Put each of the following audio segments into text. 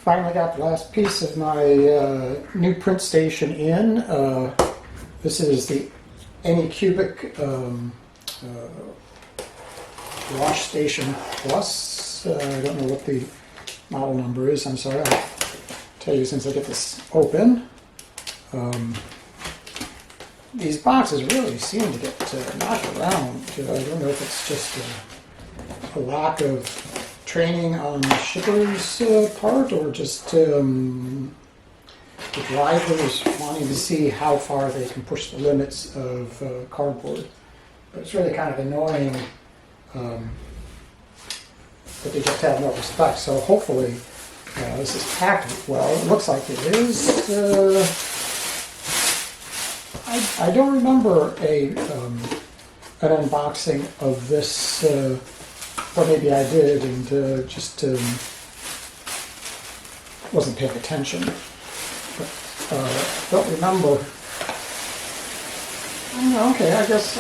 Finally got the last piece of my new print station in. This is the AnyCubic Wash Station Plus. I don't know what the model number is, I'm sorry. I'll tell you since I get this open. These boxes really seem to get knocked around. I don't know if it's just a lack of training on the shipper's part, or just the drivers wanting to see how far they can push the limits of cardboard. But it's really kind of annoying that they just have no respect. So hopefully this is packed well. It looks like it is. I don't remember an unboxing of this. Or maybe I did and just wasn't paying attention. But don't remember. Okay, I guess.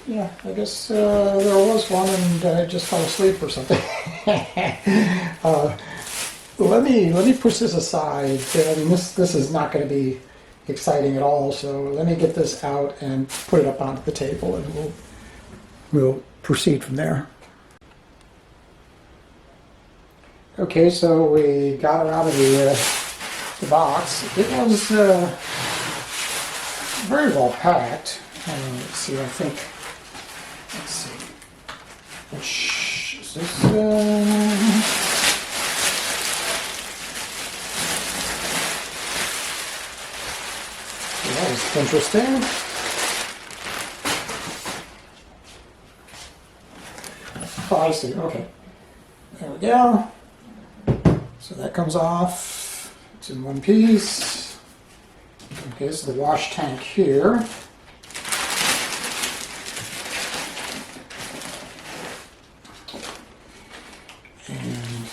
Yeah, I guess there was one, and I just fell asleep or something. Let me push this aside. I mean, this is not going to be exciting at all, so let me get this out and put it up onto the table, and we'll proceed from there. Okay, so we got her out of the box. It was very well packed. Let's see, let's see, which is this? That was interesting. Oh, I see. Okay. There we go. So that comes off. It's in one piece. Okay, so the wash tank here. And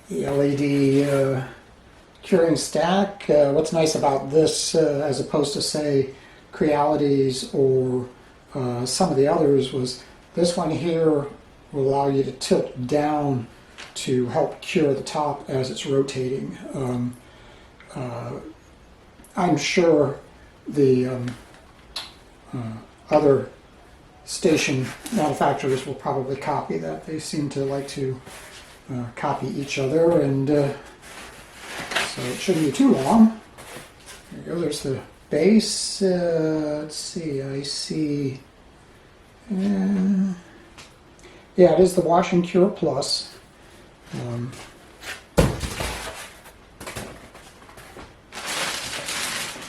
the LED curing stack. What's nice about this, as opposed to say Crealities or some of the others, was this one here will allow you to tilt down to help cure the top as it's rotating. I'm sure the other station manufacturers will probably copy that. They seem to like to copy each other, and so it shouldn't be too long. There you go, there's the base. Let's see, I see. Yeah, it is the Wash and Cure Plus.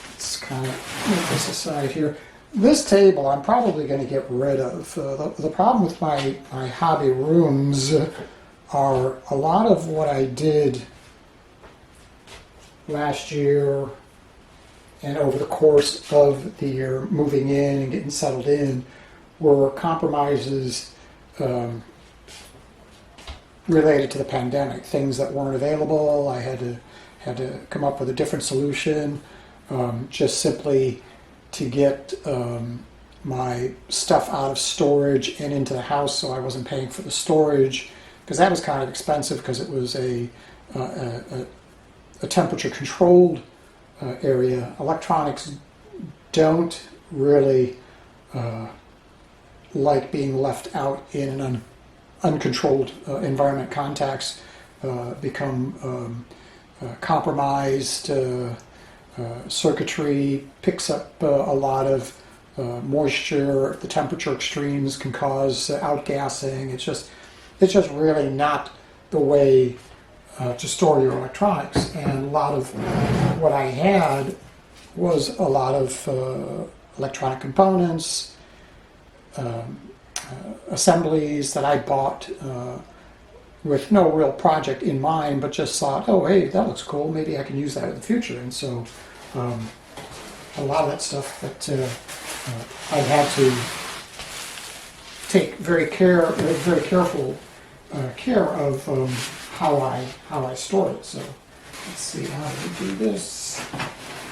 Let's kind of move this aside here. This table I'm probably going to get rid of. The problem with my hobby rooms are a lot of what I did last year and over the course of the year, moving in and getting settled in, were compromises related to the pandemic. Things that weren't available. I had to come up with a different solution, just simply to get my stuff out of storage and into the house, so I wasn't paying for the storage, because that was kind of expensive, because it was a temperature controlled area. Electronics don't really like being left out in an uncontrolled environment. Contacts become compromised. Circuitry picks up a lot of moisture. The temperature extremes can cause outgassing. It's just really not the way to store your electronics. And a lot of what I had was a lot of electronic components, assemblies that I bought with no real project in mind, but just thought, oh hey, that looks cool, maybe I can use that in the future. And so a lot of that stuff that I had to take very careful care of how I store it. So let's see, how do we do this?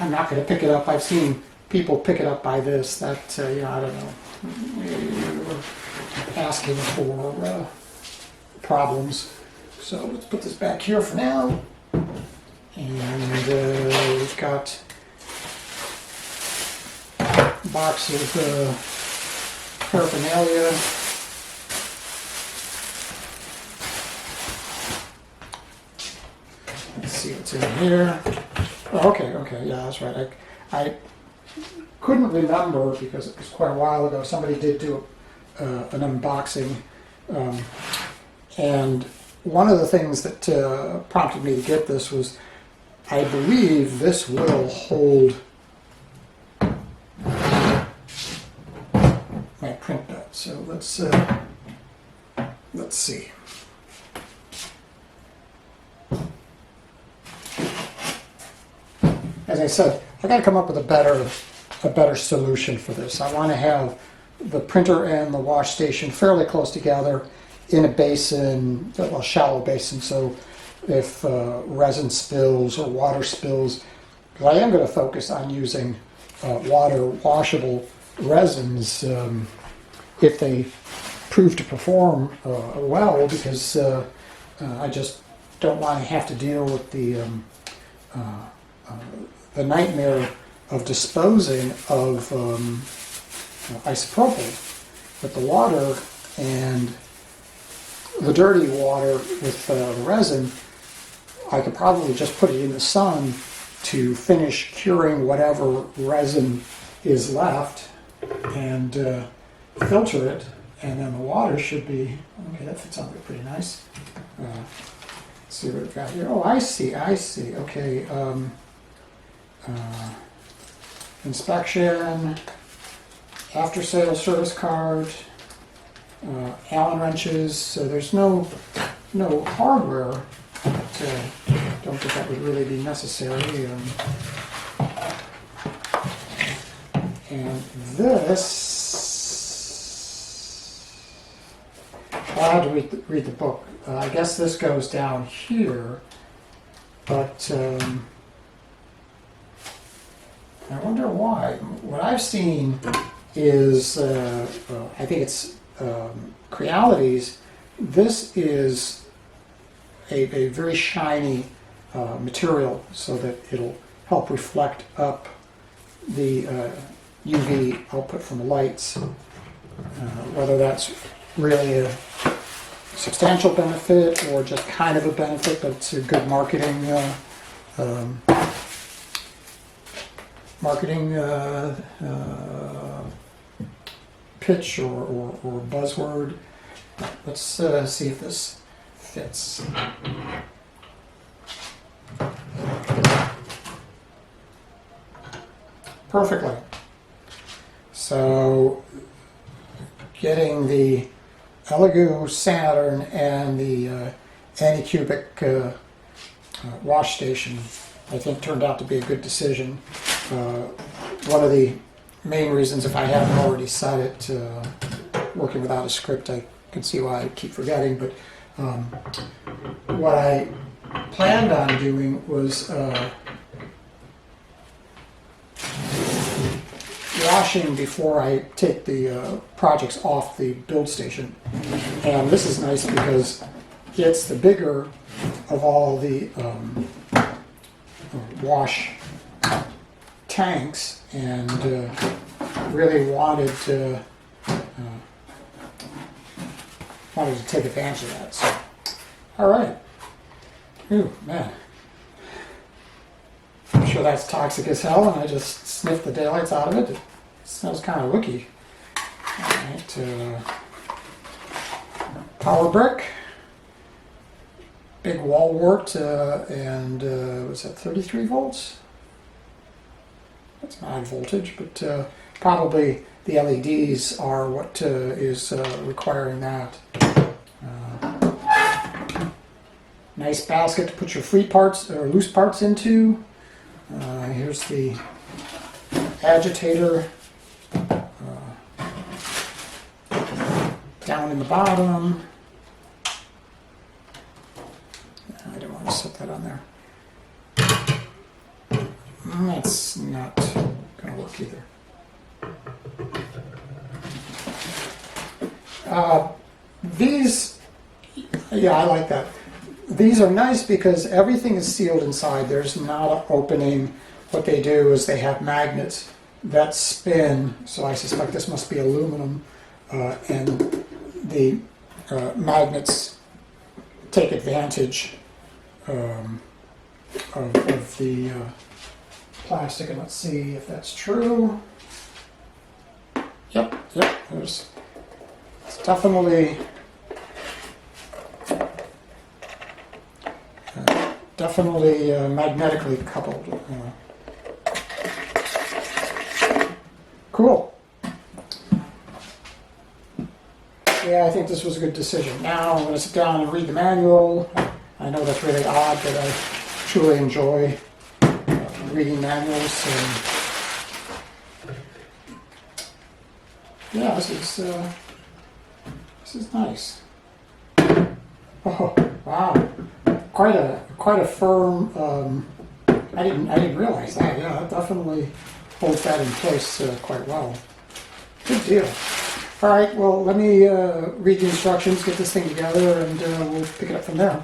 I'm not going to pick it up. I've seen people pick it up by this, that, you know, I don't know, you're asking for problems. So let's put this back here for now. And we've got a box of paraphernalia. Let's see what's in here. Oh, okay, yeah, that's right. I couldn't remember because it was quite a while ago. Somebody did do an unboxing, and one of the things that prompted me to get this was I believe this will hold my print bed. So let's see. As I said, I got to come up with a better solution for this. I want to have the printer and the wash station fairly close together in a basin, a shallow basin, so if resin spills or water spills, because I am going to focus on using water washable resins if they prove to perform well, because I just don't want to have to deal with the nightmare of disposing of isopropyl with the water and the dirty water with the resin. I could probably just put it in the sun to finish curing whatever resin is left and filter it, and then the water should be, okay, that fits on there pretty nice. Let's see what we've got here. Oh, I see, okay. Inspection, after sale service card, Allen wrenches, so there's no hardware, but don't think that would really be necessary. And this, I had to read the book. I guess this goes down here, but I wonder why. What I've seen is, I think it's Creality's. This is a very shiny material, so that it'll help reflect up the UV output from the lights. Whether that's really a substantial benefit or just kind of a benefit, but it's a good marketing pitch or buzzword. Let's see if this fits. Perfectly. So getting the Elegoo Saturn and the AnyCubic wash station, I think, turned out to be a good decision. One of the main reasons, if I haven't already said it, working without a script, I can see why I keep forgetting, but what I planned on doing was washing before I take the projects off the build station. And this is nice because it's the bigger of all the wash tanks, and really wanted to take advantage of that. So, all right. Ooh, man. I'm sure that's toxic as hell, and I just sniffed the daylights out of it. It smells kind of wooky. All right. Power brick. Big wall wart, and was that 33 volts? That's high voltage, but probably the LEDs are what is requiring that. Nice basket to put your free parts or loose parts into. Here's the agitator down in the bottom. I don't want to set that on there. That's not going to work either. These, yeah, I like that. These are nice because everything is sealed inside. There's not an opening. What they do is they have magnets that spin, so I suspect this must be aluminum, and the magnets take advantage of the plastic, and let's see if that's true. Yep, it's definitely magnetically coupled. Cool. Yeah, I think this was a good decision. Now I'm going to sit down and read the manual. I know that's really odd, but I truly enjoy reading manuals. So yeah, this is nice. Oh wow, quite a firm. I didn't realize that. Yeah, that definitely holds that in place quite well. Good deal. All right, well, let me read the instructions, get this thing together, and we'll pick it up from there.